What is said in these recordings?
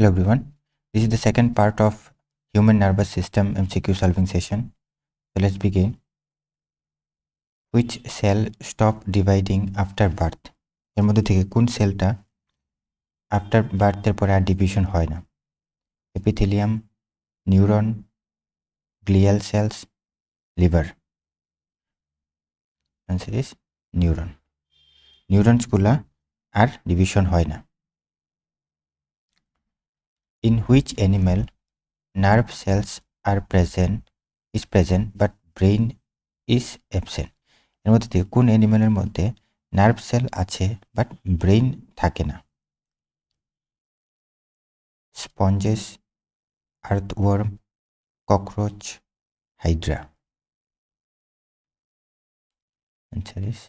Hello everyone. This is the second part of human nervous system MCQ solving session. So let's begin. Which cell stop dividing after birth? এর মধ্যে থেকে কোন সেলটা after বার্থের পরে আর division হয় না? Epithelium, neuron, glial cells, liver. Answer is neuron. নিউরনসগুলা আর ডিভিশন হয় না। In which animal nerve cells are present but brain is absent? এর মধ্যে থেকে কোন অ্যানিমেলের মধ্যে নার্ভ সেল আছে বাট ব্রেইন থাকে না? Sponges, earthworm, cockroach, hydra. Answer is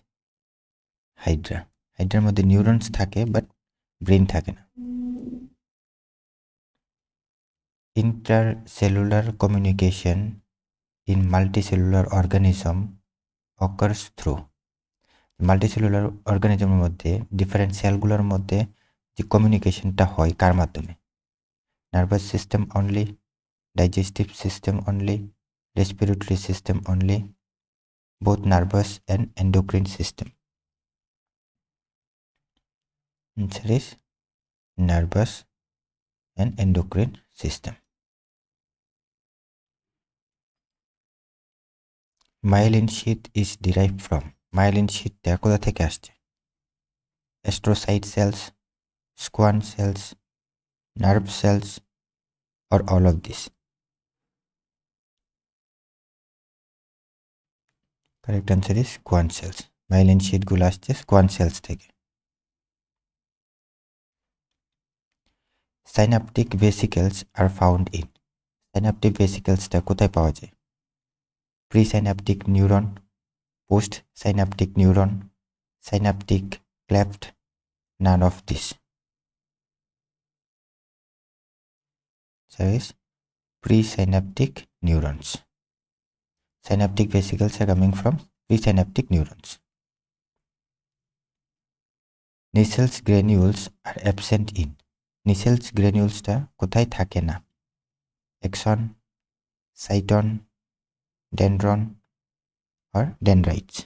hydra. হাইড্রার মধ্যে নিউরনস থাকে বাট ব্রেইন থাকে না। Intercellular communication in multicellular organism occurs through. Multicellular অর্গানিজমের মধ্যে ডিফারেন্ট সেলগুলোর মধ্যে যে কমিউনিকেশনটা হয় কার মাধ্যমে? Nervous system only, digestive system only, respiratory system only, both nervous and endocrine system. Answer is nervous and endocrine system. Myelin sheath is derived from. Myelin sheath কোথা থেকে আসছে? Astrocyte cells, squam cells, nerve cells, or all of this? Correct answer is squam cells. Myelin sheath গুলো আসছে squam cells থেকে। Synaptic vesicles are found in. Synaptic vesiclesটা কোথায় পাওয়া যায়? Presynaptic neuron, postsynaptic neuron, synaptic cleft, none of this. So is presynaptic neurons. Synaptic vesicles are coming from presynaptic neurons. Nissels granules are absent in. Nissels granulesটা কোথায় থাকে না? Axon, cyton, dendron, or dendrites.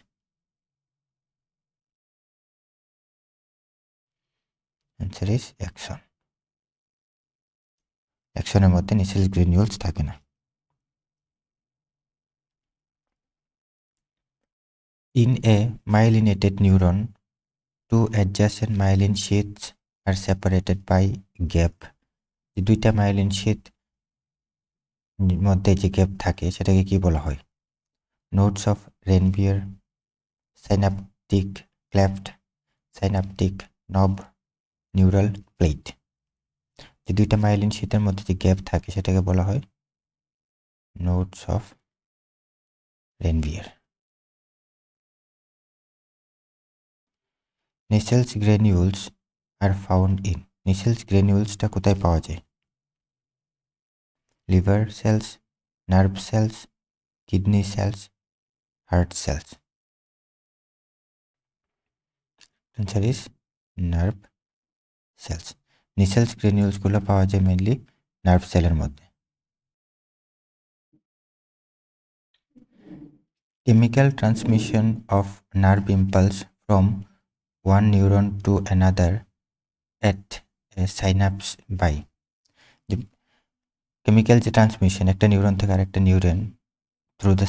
Answer is axon. Axonএর মধ্যে Nissels granules থাকে না। In a myelinated neuron, two adjacent myelin sheaths are separated by gap. যে দুইটা myelin শীথ মধ্যে যে গ্যাপ থাকে সেটাকে কি বলা হয়? Nodes of Ranvier, synaptic cleft, synaptic knob, neural plate. যে দুইটা মাইলিন শীথের মধ্যে যে গ্যাপ থাকে সেটাকে বলা হয় nodes of Ranvier. Nissels granules are found in. Nissels granules-টা কোথায় পাওয়া যায়? Liver cells, nerve cells, kidney cells, heart cells. Answer is nerve cells. Nissels granules-গুলো পাওয়া যায় মেইনলি নার্ভ সেলের মধ্যে। Chemical transmission of nerve impulse from one neuron to another at a synapse by. Chemical যে ট্রান্সমিশন একটা neuron থেকে আরেকটা neuron through the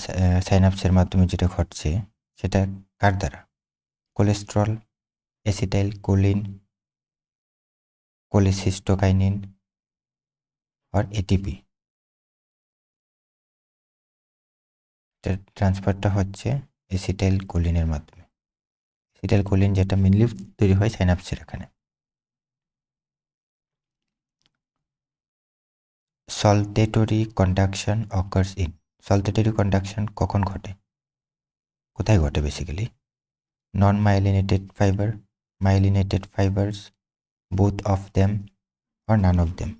সাইনাপসের মাধ্যমে যেটা ঘটছে সেটা কার দ্বারা? কোলেস্টেরল, অ্যাসিটাইল কোলিন, কোলেসিস্টোকাইনিন, আর এটিপি। ট্রান্সফারটা হচ্ছে অ্যাসিটাইল কোলিনের মাধ্যমে। অ্যাসিটাইল কোলিন যেটা মেনলি তৈরি হয় সাইনাপসের এখানে। সলটেটরি কন্ডাকশন অকার্স ইন। সলটেটরি কন্ডাকশন কখন ঘটে? কোথায় ঘটে basically? Non myelinated fibre, myelinated fibres, both of them or none of them?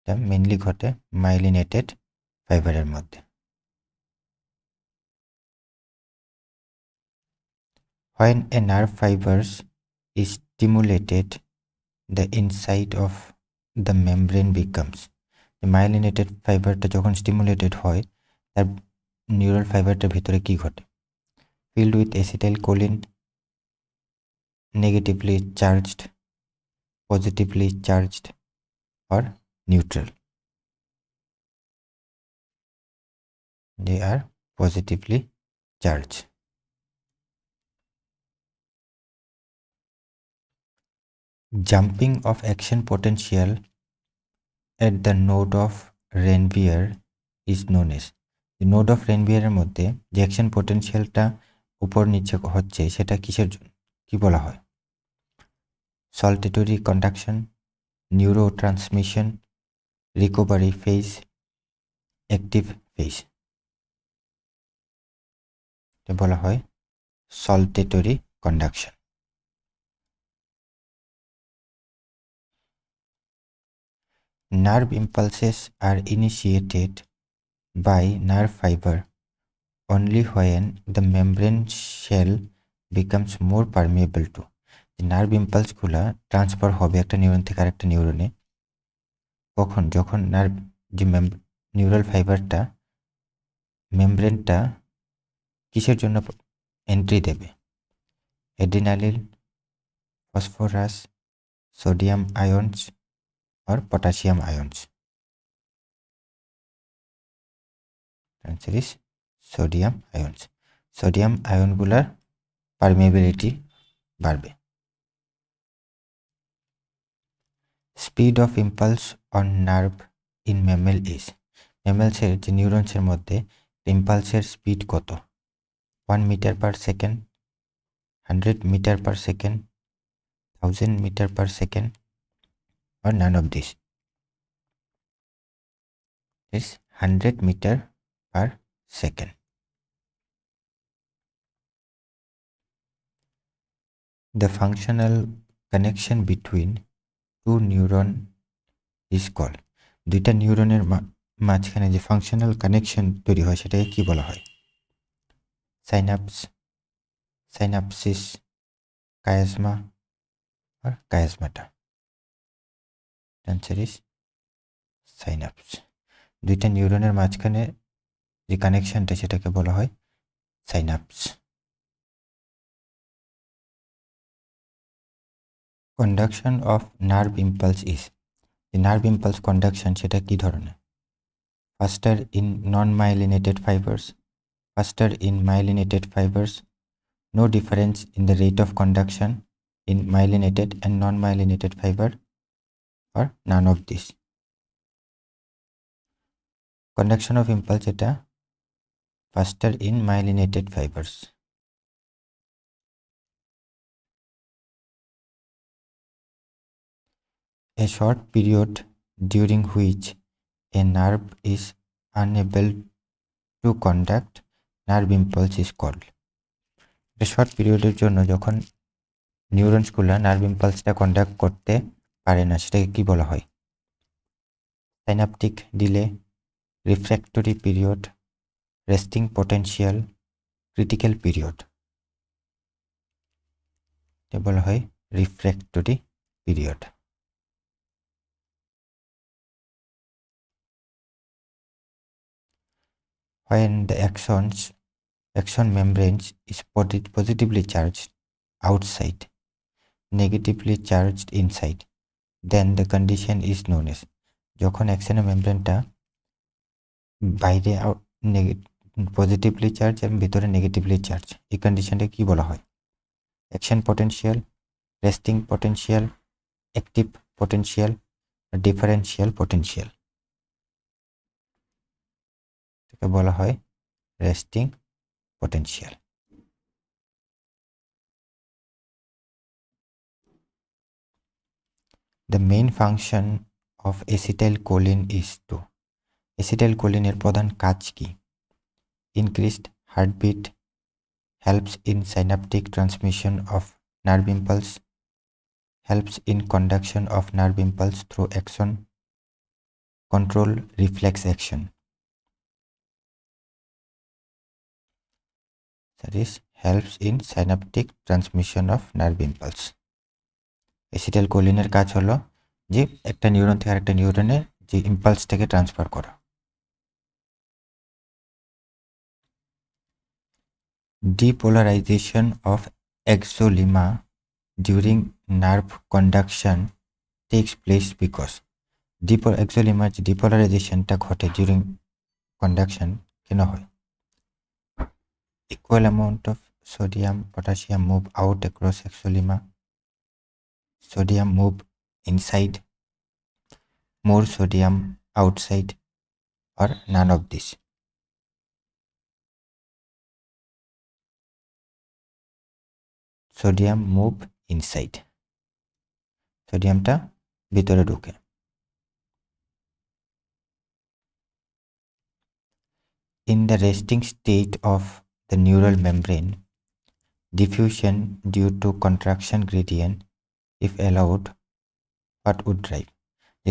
এটা মেইনলি ঘটে মাইলিনেটেড ফাইবারের মধ্যে। When a nerve fibers is stimulated, the inside of the membrane becomes, myelinated ফাইবারটা যখন স্টিমুলেটেড হয় তার নিউরাল ফাইবারটার ভিতরে কি ঘটে? Field with acetylcholine, negatively charged, positively charged or neutral. They are positively charged. Jumping of action potential at the node of Ranvier is known as. The node of Ranvier এর মধ্যে যে action পোটেনশিয়ালটা উপর নিচে হচ্ছে সেটা কিসের জন্য কি বলা হয়? Saltatory conduction, neuro transmission, recovery phase, active phase. এটা বলা হয় saltatory conduction. Nerve impulses are initiated by nerve fiber only when the membrane shell becomes more permeable to. Nerve ইম্পালসগুলো ট্রান্সফার হবে একটা নিউরন থেকে আরেকটা নিউরনে কখন? যখন নার্ভ যে নিউরাল ফাইবারটা মেমব্রেনটা কিসের জন্য এন্ট্রি দেবে? অ্যাড্রিনালিন, ফসফরাস, সোডিয়াম আয়নস আর potassium ions. Answer is sodium ions. Sodium আয়নগুলার পারমিয়েবিলিটি বাড়বে। Speed of impulse on nerve in mammal is. ম্যামেলসের যে নিউরনসের মধ্যে ইম্পালসের স্পিড কত? 1 metre per second, 100 metre per second, 1000 metre per second or none of this. It's 100 meter per second. The functional connection between two neuron is called. দুইটা নিউরনের মাঝখানে যে ফাংশনাল কানেকশন তৈরি হয় সেটাকে কি বলা হয়? সাইনাপস, সাইনাপসিস, কায়াজমা আর কায়াজমাটা। Answer is synapse. দুইটা নিউরনের মাঝখানে যে কানেকশনটা সেটাকে বলা হয় synapse. Conduction of nerve impulse is. যে নার্ভ ইম্পালস কন্ডাকশন সেটা কি ধরনের? Faster in non myelinated fibres, faster in myelinated fibers, no difference in the rate of conduction in myelinated and non-myelinated fiber, or none of this. Conduction of impulse eta faster in myelinated fibers. A short period during which a nerve is unable to conduct nerve impulse is called. A short period এর জন্য যখন নিউরনসগুলো nerve ইম্পালসটা conduct করতে পারে না সেটাকে কি বলা হয়? Synaptic delay, refractory period, resting potential, critical period. এটা বলা হয় refractory period. When the axon membranes is positively charged outside, negatively charged inside, then the condition is known as. যখন অ্যাক্সনের মেমব্রেনটা বাইরে পজিটিভলি চার্জ এবং ভিতরে নেগেটিভলি চার্জ, এই কন্ডিশনটা কি বলা হয়? Action potential, resting potential, active potential, differential potential. এটাকে বলা হয় resting potential. The main function of acetylcholine is to. অ্যাসিটাইলকোলিনের প্রধান কাজ কি? Increased heartbeat, helps in synaptic transmission of nerve impulse, helps in conduction of nerve impulse through axon, control reflex action. That is, helps in synaptic transmission of nerve impulse. অ্যাসিটাইলকোলিনের কাজ হলো যে একটা neuron থেকে আরেকটা নিউরনে যে ইম্পালসটাকে ট্রান্সফার করা। Depolarization of axonema during nerve conduction takes place because axonema যে ডিপোলারাইজেশনটা ঘটে ডিউরিং কন্ডাকশন কেন হয়? Equal amount of sodium potassium move out across axonema, sodium move inside, more sodium outside, or none of this. Sodium move inside, সোডিয়ামটা ভিতরে ঢুকে। In the resting state of the neural membrane, diffusion due to contraction gradient, if allowed, what would drive?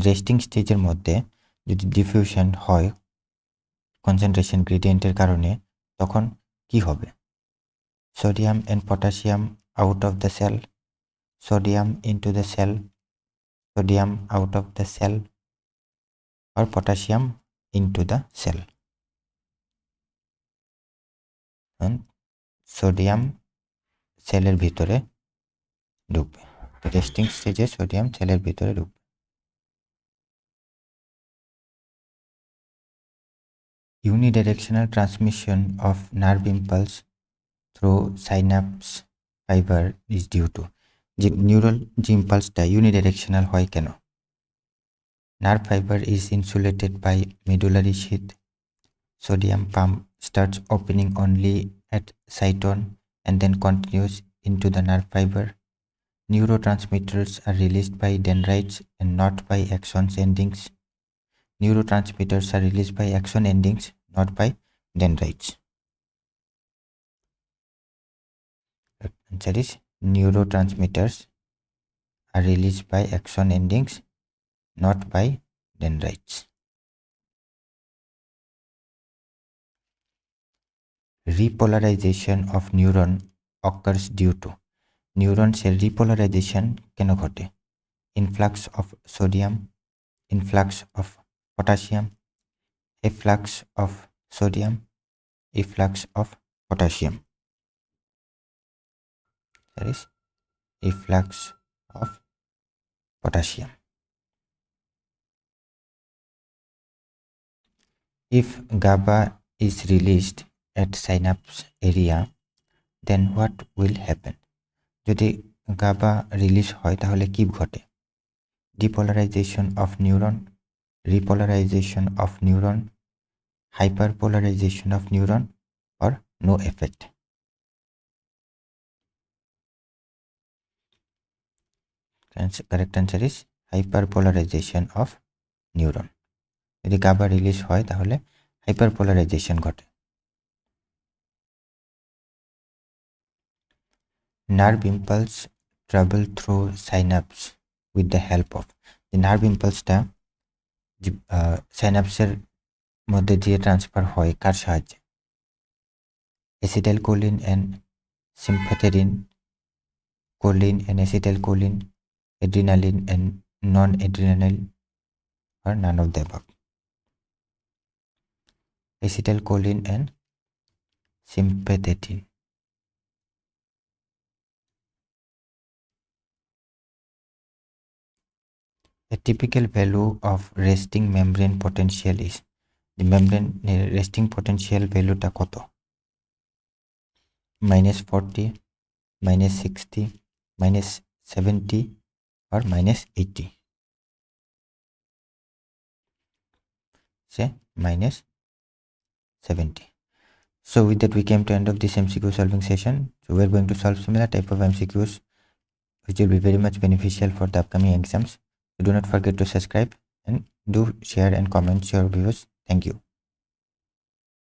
Resting স্টেজের মধ্যে যদি diffusion হয় concentration গ্রেডিয়েন্টের কারণে, তখন কি হবে? Sodium and potassium out of the cell, sodium into the cell, sodium out of the cell, or potassium into the cell. Sodium সেলের ভিতরে ঢুকবে। তো রেস্টিং স্টেজে সোডিয়াম সেলের ভিতরে ঢুকবে। Unidirectional transmission of nerve impulse through synapse fiber is due to যে neural যে ইম্পালসটা ইউনিডাইরেকশনাল হয় কেন? Nerve fiber is insulated by medullary sheath. Sodium pump starts opening only at site 1 and then continues into the nerve fiber. Neurotransmitters are released by dendrites and not by axon endings. Neurotransmitters are released by axon endings, not by dendrites. Answer is neurotransmitters are released by axon endings, not by dendrites. Repolarization of neuron occurs due to নিউরনসের repolarisation কেন ঘটে? Influx of sodium, influx of potassium, efflux of sodium, efflux of potassium. That is efflux of potassium. If GABA is released at synapse area, then what will happen? যদি GABA release হয় তাহলে কি ঘটে? Depolarization of neuron, repolarization of neuron, hyperpolarization of neuron, or no effect. Correct answer is hyperpolarization of neuron. যদি GABA release হয় তাহলে hyperpolarisation ঘটে। Nerve impulse travel through synapse with the help of the nerve impulseটা সাইনাপসের মধ্যে দিয়ে transfer হয় কার সাহায্যে? Acetylcholine and sympathin, choline and acetylcholine, adrenaline and non-adrenaline, or none of the above. Acetylcholine and sympathetidyne. A typical value of resting membrane potential is the membrane resting potential value ta koto? -40, -60, -70, or -80. Say -70. So with that we came to end of this MCQ solving session. So we're going to solve similar type of MCQs which will be very much beneficial for the upcoming exams. So do not forget to subscribe and do share and comment your views. Thank you.